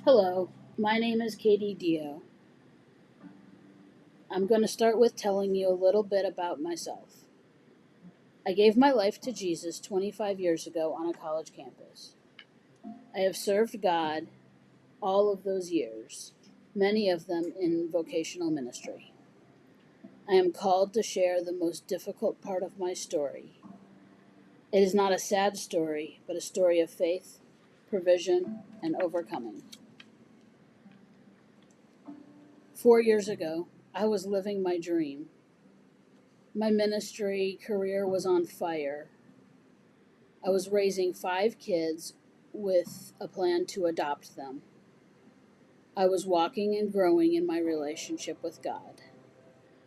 Hello, my name is Katie Deyo. I'm going to start with telling you a little bit about myself. I gave my life to Jesus 25 years ago on a college campus. I have served God all of those years, many of them in vocational ministry. I am called to share the most difficult part of my story. It is not a sad story, but a story of faith, provision, and overcoming. 4 years ago, I was living my dream. My ministry career was on fire. I was raising 5 kids with a plan to adopt them. I was walking and growing in my relationship with God.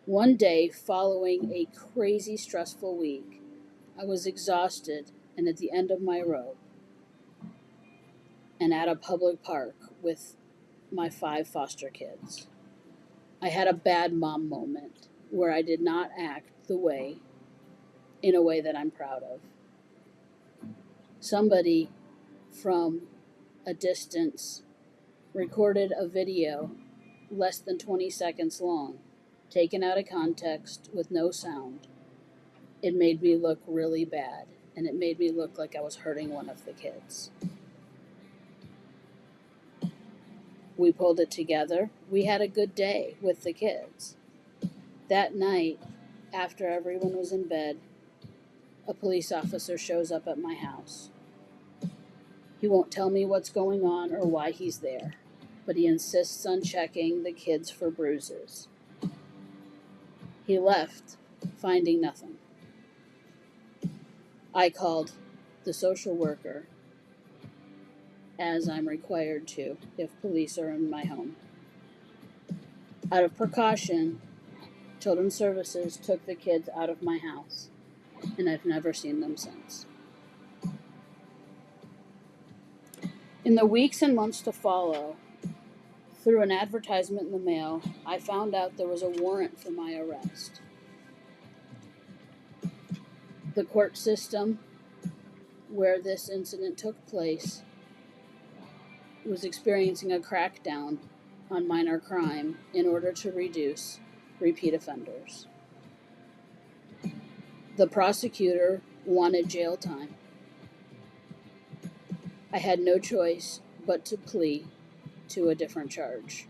One day, following a crazy, stressful week, I was exhausted and at the end of my rope and at a public park with my 5 foster kids. I had a bad mom moment where I did not act in a way that I'm proud of. Somebody from a distance recorded a video less than 20 seconds long, taken out of context with no sound. It made me look really bad, and it made me look like I was hurting one of the kids. We pulled it together. We had a good day with the kids. That night, after everyone was in bed, a police officer shows up at my house. He won't tell me what's going on or why he's there, but he insists on checking the kids for bruises. He left, finding nothing. I called the social worker, as I'm required to if police are in my home. Out of precaution, Children's Services took the kids out of my house, and I've never seen them since. In the weeks and months to follow, through an advertisement in the mail, I found out there was a warrant for my arrest. The court system where this incident took place was experiencing a crackdown on minor crime in order to reduce repeat offenders. The prosecutor wanted jail time. I had no choice but to plea to a different charge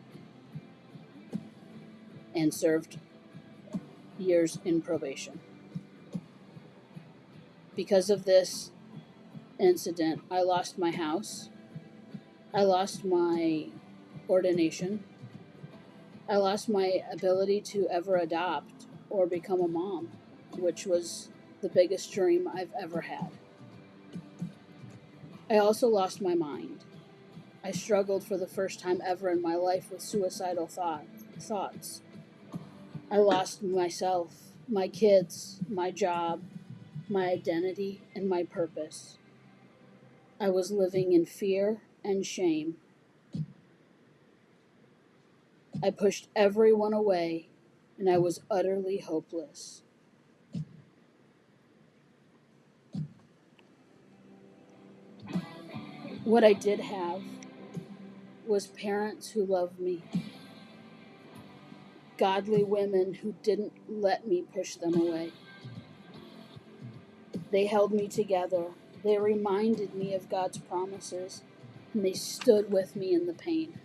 and served years in probation. Because of this incident, I lost my house. I lost my ordination. I lost my ability to ever adopt or become a mom, which was the biggest dream I've ever had. I also lost my mind. I struggled for the first time ever in my life with suicidal thoughts. I lost myself, my kids, my job, my identity, and my purpose. I was living in fear and shame. I pushed everyone away, and I was utterly hopeless. What I did have was parents who loved me, godly women who didn't let me push them away. They held me together. They reminded me of God's promises, and they stood with me in the pain.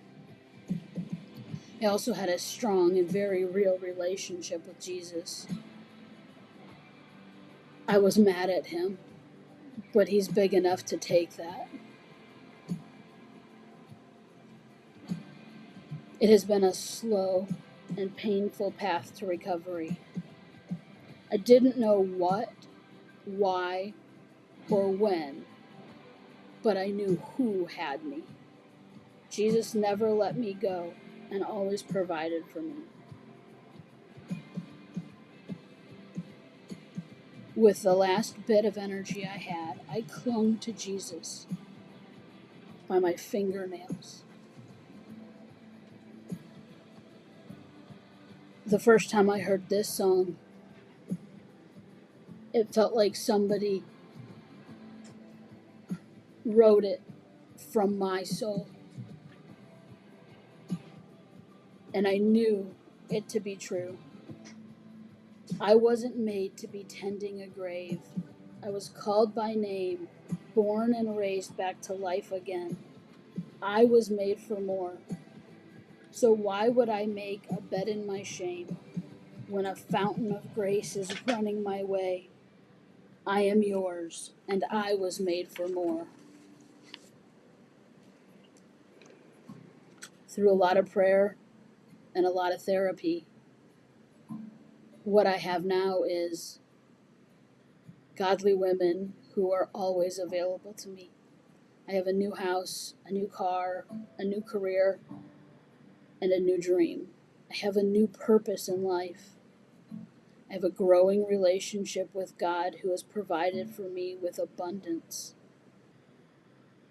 I also had a strong and very real relationship with Jesus. I was mad at him, but he's big enough to take that. It has been a slow and painful path to recovery. I didn't know what, why, or when, but I knew who had me. Jesus never let me go and always provided for me. With the last bit of energy I had, I clung to Jesus by my fingernails. The first time I heard this song, it felt like somebody wrote it from my soul. and I knew it to be true. I wasn't made to be tending a grave. I was called by name, born and raised back to life again. I was made for more. So why would I make a bed in my shame when a fountain of grace is running my way? I am yours, and I was made for more. Through a lot of prayer and a lot of therapy, what I have now is godly women who are always available to me. I have a new house, a new car, a new career, and a new dream. I have a new purpose in life. I have a growing relationship with God who has provided for me with abundance.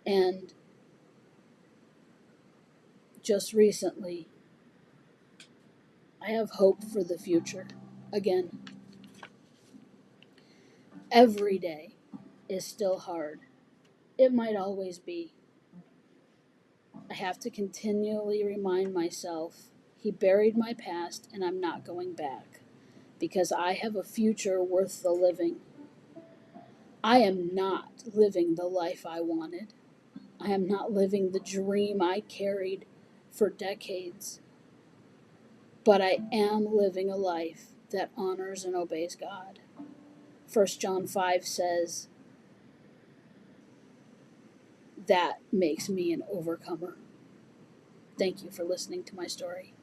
And just recently, I have hope for the future. Again, every day is still hard. It might always be. I have to continually remind myself He buried my past and I'm not going back because I have a future worth the living. I am not living the life I wanted. I am not living the dream I carried for decades. But I am living a life that honors and obeys God. 1 John 5 says, that makes me an overcomer. Thank you for listening to my story.